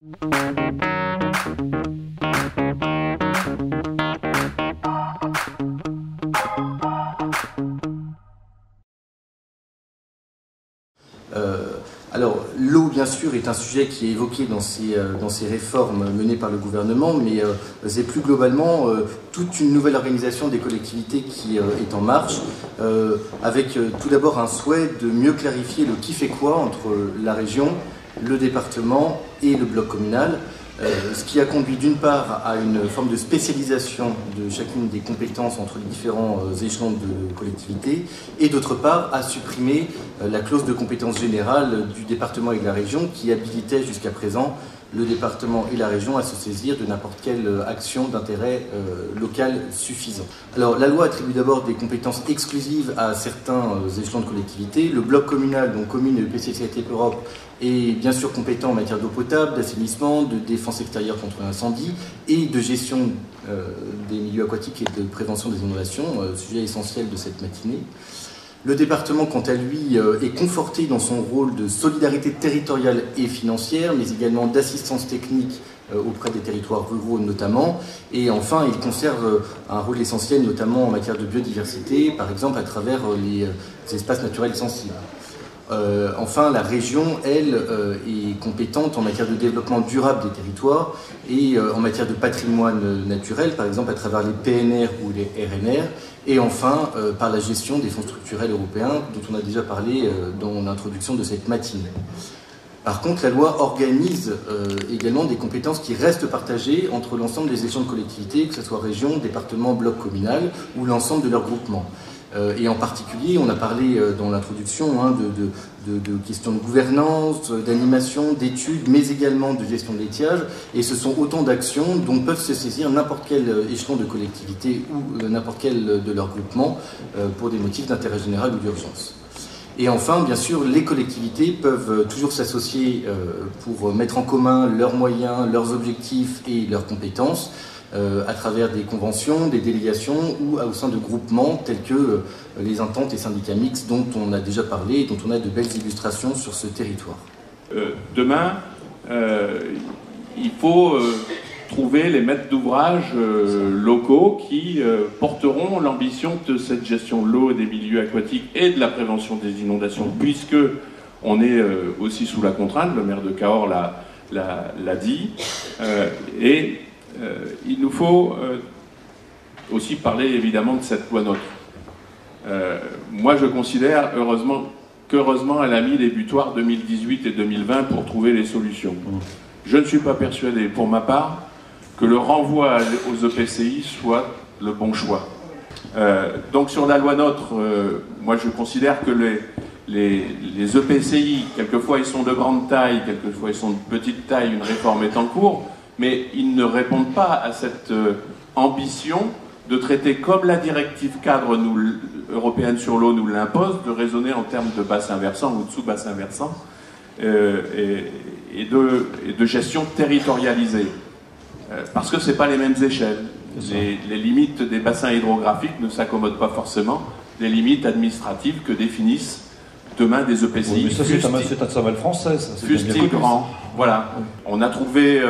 Alors, l'eau, bien sûr, est un sujet qui est évoqué dans ces réformes menées par le gouvernement, mais c'est plus globalement toute une nouvelle organisation des collectivités qui est en marche, avec tout d'abord un souhait de mieux clarifier le qui fait quoi entre la région, le département et le bloc communal, ce qui a conduit d'une part à une forme de spécialisation de chacune des compétences entre les différents échelons de collectivité et d'autre part à supprimer la clause de compétence générale du département et de la région qui habilitait jusqu'à présent le département et la région à se saisir de n'importe quelle action d'intérêt local suffisant. Alors la loi attribue d'abord des compétences exclusives à certains échelons de collectivité. Le bloc communal, donc commune et EPCI Europe, est bien sûr compétent en matière d'eau potable, d'assainissement, de défense extérieure contre l'incendie et de gestion des milieux aquatiques et de prévention des inondations, sujet essentiel de cette matinée. Le département, quant à lui, est conforté dans son rôle de solidarité territoriale et financière, mais également d'assistance technique auprès des territoires ruraux notamment. Et enfin, il conserve un rôle essentiel, notamment en matière de biodiversité, par exemple à travers les espaces naturels sensibles. Enfin, la région, elle, est compétente en matière de développement durable des territoires et en matière de patrimoine naturel, par exemple à travers les PNR ou les RNR, et enfin par la gestion des fonds structurels européens, dont on a déjà parlé dans l'introduction de cette matinée. Par contre, la loi organise également des compétences qui restent partagées entre l'ensemble des échelons de collectivités, que ce soit région, département, bloc communal ou l'ensemble de leurs groupements. Et en particulier, on a parlé dans l'introduction de questions de gouvernance, d'animation, d'études, mais également de gestion de l'étiage. Et ce sont autant d'actions dont peuvent se saisir n'importe quel échelon de collectivité ou n'importe quel de leurs groupements pour des motifs d'intérêt général ou d'urgence. Et enfin, bien sûr, les collectivités peuvent toujours s'associer pour mettre en commun leurs moyens, leurs objectifs et leurs compétences, à travers des conventions, des délégations ou au sein de groupements tels que les ententes et syndicats mixtes dont on a déjà parlé et dont on a de belles illustrations sur ce territoire. Demain, il faut trouver les maîtres d'ouvrage locaux qui porteront l'ambition de cette gestion de l'eau et des milieux aquatiques et de la prévention des inondations, puisque on est aussi sous la contrainte, le maire de Cahors l'a dit, et il nous faut aussi parler évidemment de cette loi NOTRe. Moi je considère qu'heureusement elle a mis les butoirs 2018 et 2020 pour trouver les solutions. Je ne suis pas persuadé pour ma part que le renvoi aux EPCI soit le bon choix. Donc sur la loi NOTRe, moi je considère que les EPCI, quelquefois ils sont de grande taille, quelquefois ils sont de petite taille, une réforme est en cours, mais ils ne répondent pas à cette ambition de traiter comme la directive cadre européenne sur l'eau nous l'impose, de raisonner en termes de bassin versant ou de sous-bassin versant et de gestion territorialisée. Parce que ce n'est pas les mêmes échelles. Les limites des bassins hydrographiques ne s'accommodent pas forcément des limites administratives que définissent demain des EPCI. Oui, mais ça, c'est un savoir français. Fût-il grand. Voilà. Oui. On a trouvé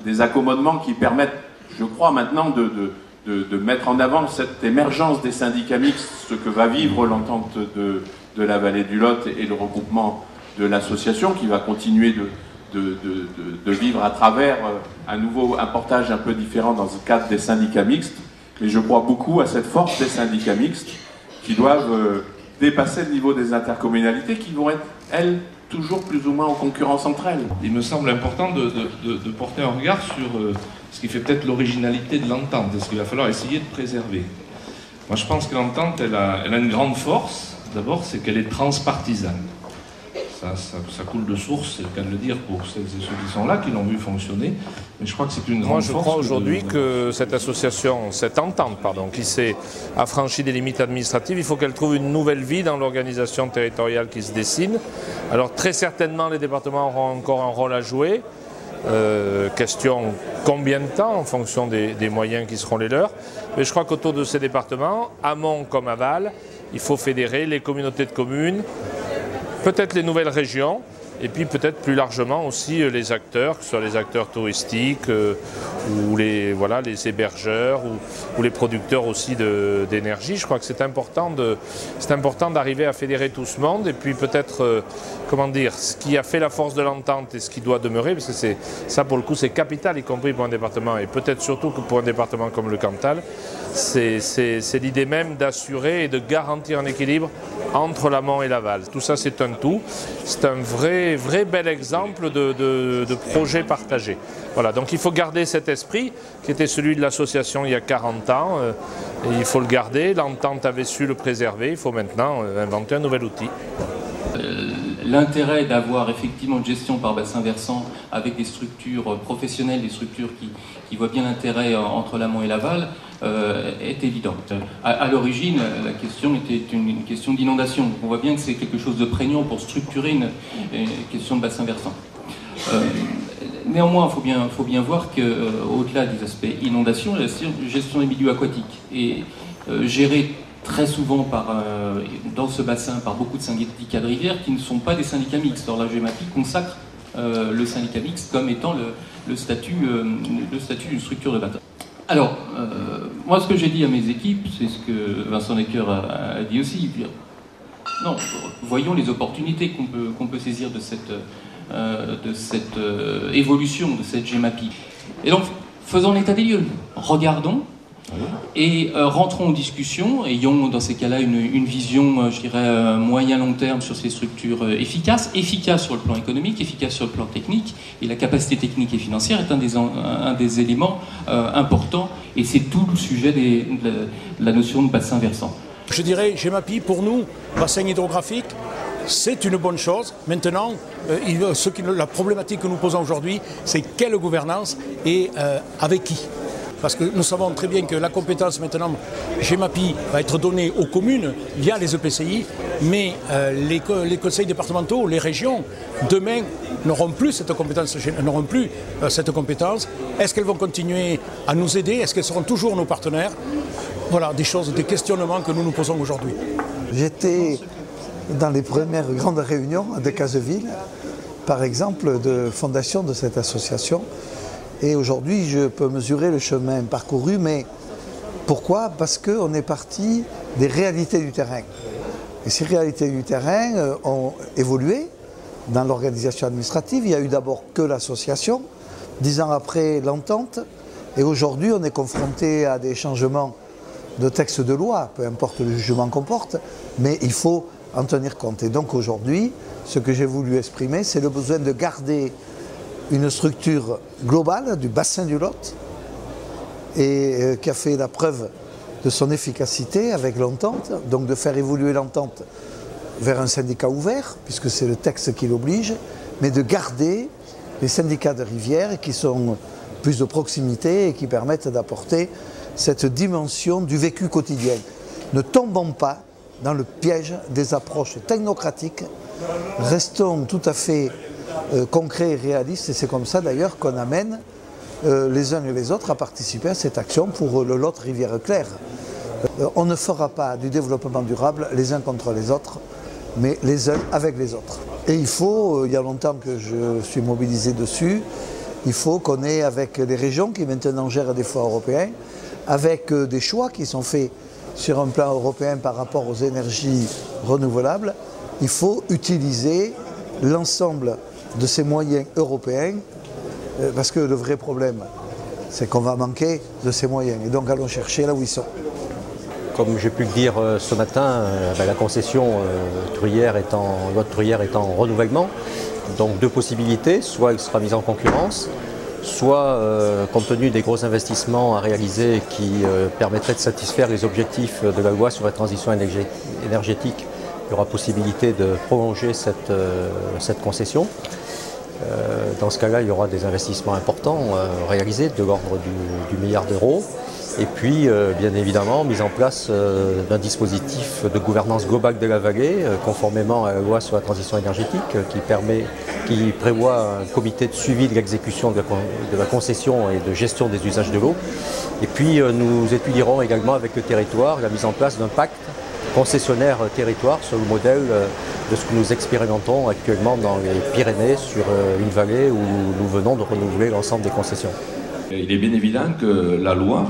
des accommodements qui permettent, je crois, maintenant de mettre en avant cette émergence des syndicats mixtes, ce que va vivre l'entente de la vallée du Lot et le regroupement de l'association qui va continuer de vivre à travers un portage un peu différent dans le cadre des syndicats mixtes. Mais je crois beaucoup à cette force des syndicats mixtes qui doivent dépasser le niveau des intercommunalités qui vont être, elles, toujours plus ou moins en concurrence entre elles. Il me semble important de porter un regard sur ce qui fait peut-être l'originalité de l'entente et ce qu'il va falloir essayer de préserver. Moi je pense que l'entente, elle a une grande force. D'abord, c'est qu'elle est transpartisane. Ça coule de source, c'est le cas de le dire pour celles et ceux qui sont là, qui l'ont vu fonctionner. Mais je crois que c'est une grande force. Moi, je crois aujourd'hui que cette association, cette entente, pardon, qui s'est affranchie des limites administratives, il faut qu'elle trouve une nouvelle vie dans l'organisation territoriale qui se dessine. Alors, très certainement, les départements auront encore un rôle à jouer. Question combien de temps en fonction des moyens qui seront les leurs. Mais je crois qu'autour de ces départements, amont comme aval, il faut fédérer les communautés de communes, peut-être les nouvelles régions, et puis peut-être plus largement aussi les acteurs, que ce soit les acteurs touristiques ou les hébergeurs ou les producteurs aussi d'énergie. Je crois que c'est important d'arriver à fédérer tout ce monde et puis peut-être, ce qui a fait la force de l'entente et ce qui doit demeurer, parce que ça pour le coup c'est capital, y compris pour un département et peut-être surtout que pour un département comme le Cantal, c'est l'idée même d'assurer et de garantir un équilibre entre l'amont et l'aval. Tout ça c'est un tout, c'est un vrai bel exemple de projet partagé. Voilà, donc il faut garder cet esprit qui était celui de l'association il y a 40 ans, et il faut le garder, l'entente avait su le préserver, il faut maintenant inventer un nouvel outil. L'intérêt d'avoir effectivement une gestion par bassin versant avec des structures professionnelles, des structures qui voient bien l'intérêt entre l'amont et l'aval, est évident. À l'origine, la question était une question d'inondation. On voit bien que c'est quelque chose de prégnant pour structurer une question de bassin versant. Néanmoins, il faut bien voir qu'au-delà des aspects inondation, il y a la gestion des milieux aquatiques. Et gérer très souvent dans ce bassin par beaucoup de syndicats de rivière qui ne sont pas des syndicats mixtes. Or la GEMAPI consacre le syndicat mixte comme étant le statut d'une structure de bâtiment. Alors, moi ce que j'ai dit à mes équipes, c'est ce que Vincent Necker a dit aussi, non, voyons les opportunités qu'on peut saisir de cette évolution, de cette GEMAPI. Et donc, faisons l'état des lieux, regardons, et rentrons en discussion, ayons dans ces cas-là une vision, je dirais, moyen-long terme sur ces structures efficaces sur le plan économique, efficaces sur le plan technique, et la capacité technique et financière est un des éléments importants, et c'est tout le sujet de la notion de bassin versant. Je dirais, GEMAPI, pour nous, bassin hydrographique, c'est une bonne chose. Maintenant, la problématique que nous posons aujourd'hui, c'est quelle gouvernance et avec qui ? Parce que nous savons très bien que la compétence maintenant GEMAPI va être donnée aux communes via les EPCI, mais les conseils départementaux, les régions, demain n'auront plus cette compétence. Est-ce qu'elles vont continuer à nous aider? Est-ce qu'elles seront toujours nos partenaires? Voilà, des questionnements que nous nous posons aujourd'hui. J'étais dans les premières grandes réunions de Cazeville, par exemple, de fondation de cette association. Et aujourd'hui, je peux mesurer le chemin parcouru, mais pourquoi? Parce qu'on est parti des réalités du terrain. Et ces réalités du terrain ont évolué dans l'organisation administrative. Il n'y a eu d'abord que l'association, 10 ans après l'entente, et aujourd'hui on est confronté à des changements de textes de loi, peu importe le jugement qu'on porte, mais il faut en tenir compte. Et donc aujourd'hui, ce que j'ai voulu exprimer, c'est le besoin de garder une structure globale du bassin du Lot et qui a fait la preuve de son efficacité avec l'entente, donc de faire évoluer l'entente vers un syndicat ouvert, puisque c'est le texte qui l'oblige, mais de garder les syndicats de rivière qui sont plus de proximité et qui permettent d'apporter cette dimension du vécu quotidien. Ne tombons pas dans le piège des approches technocratiques, restons tout à fait concret et réaliste, et c'est comme ça d'ailleurs qu'on amène les uns et les autres à participer à cette action pour le Lot Rivière-Claire. On ne fera pas du développement durable les uns contre les autres, mais les uns avec les autres. Et il y a longtemps que je suis mobilisé dessus, il faut qu'on ait avec les régions qui maintenant gèrent des fonds européens, avec des choix qui sont faits sur un plan européen par rapport aux énergies renouvelables, il faut utiliser l'ensemble de ces moyens européens, parce que le vrai problème, c'est qu'on va manquer de ces moyens. Et donc allons chercher là où ils sont. Comme j'ai pu le dire ce matin, la concession Lot Truyère est en renouvellement. Donc deux possibilités, soit elle sera mise en concurrence, soit compte tenu des gros investissements à réaliser qui permettraient de satisfaire les objectifs de la loi sur la transition énergétique, il y aura possibilité de prolonger cette concession. Dans ce cas-là, il y aura des investissements importants réalisés de l'ordre du milliard d'euros. Et puis, bien évidemment, mise en place d'un dispositif de gouvernance globale de la vallée, conformément à la loi sur la transition énergétique, qui prévoit un comité de suivi de l'exécution de la concession et de gestion des usages de l'eau. Et puis, nous étudierons également avec le territoire la mise en place d'un pacte concessionnaire territoire sur le modèle de ce que nous expérimentons actuellement dans les Pyrénées sur une vallée où nous venons de renouveler l'ensemble des concessions. Il est bien évident que la loi,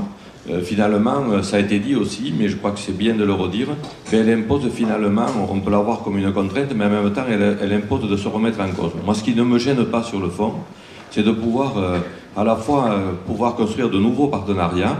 finalement, ça a été dit aussi, mais je crois que c'est bien de le redire, elle impose finalement, on peut la voir comme une contrainte, mais en même temps, elle impose de se remettre en cause. Moi, ce qui ne me gêne pas sur le fond, c'est de pouvoir à la fois pouvoir construire de nouveaux partenariats,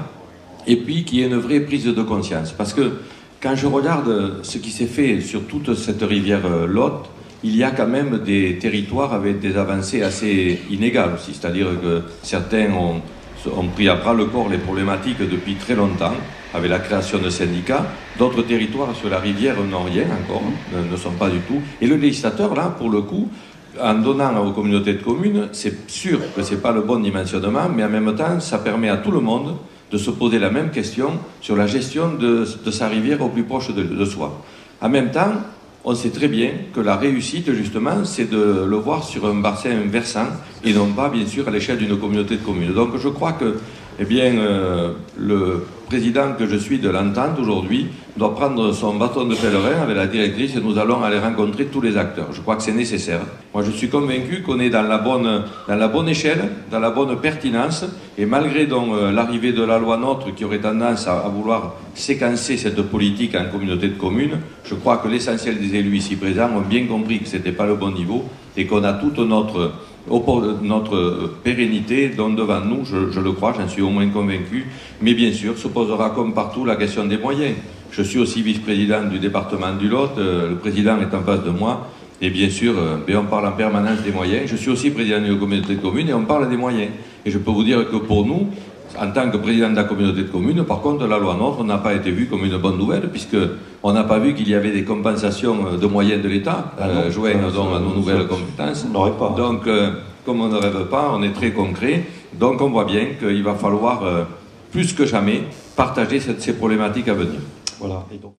et puis qu'il y ait une vraie prise de conscience. Parce que quand je regarde ce qui s'est fait sur toute cette rivière Lot, il y a quand même des territoires avec des avancées assez inégales aussi. C'est-à-dire que certains ont pris à bras le corps les problématiques depuis très longtemps, avec la création de syndicats. D'autres territoires sur la rivière n'ont rien encore, ne sont pas du tout. Et le législateur, là, pour le coup, en donnant aux communautés de communes, c'est sûr que ce n'est pas le bon dimensionnement, mais en même temps, ça permet à tout le monde de se poser la même question sur la gestion de sa rivière au plus proche de soi. En même temps, on sait très bien que la réussite, justement, c'est de le voir sur un bassin versant et non pas, bien sûr, à l'échelle d'une communauté de communes. Donc je crois que le président que je suis de l'Entente aujourd'hui doit prendre son bâton de pèlerin avec la directrice et nous allons aller rencontrer tous les acteurs. Je crois que c'est nécessaire. Moi, je suis convaincu qu'on est dans la bonne échelle, dans la bonne pertinence, et malgré donc l'arrivée de la loi NOTRe qui aurait tendance à vouloir séquencer cette politique en communauté de communes, je crois que l'essentiel des élus ici présents ont bien compris que ce n'était pas le bon niveau et qu'on a toute notre pérennité donc devant nous, je le crois, j'en suis au moins convaincu, mais bien sûr se posera comme partout la question des moyens. Je suis aussi vice-président du département du Lot, le président est en face de moi, et bien sûr, on parle en permanence des moyens. Je suis aussi président d'une communauté de communes et on parle des moyens. Et je peux vous dire que pour nous, en tant que président de la communauté de communes, par contre, la loi NOTRe n'a pas été vue comme une bonne nouvelle, puisqu'on n'a pas vu qu'il y avait des compensations de moyens de l'État, joints donc à nos nouvelles compétences. On n'aurait pas. Donc, comme on ne rêve pas, on est très concret. Donc, on voit bien qu'il va falloir, plus que jamais, partager ces problématiques à venir. Voilà. Et donc...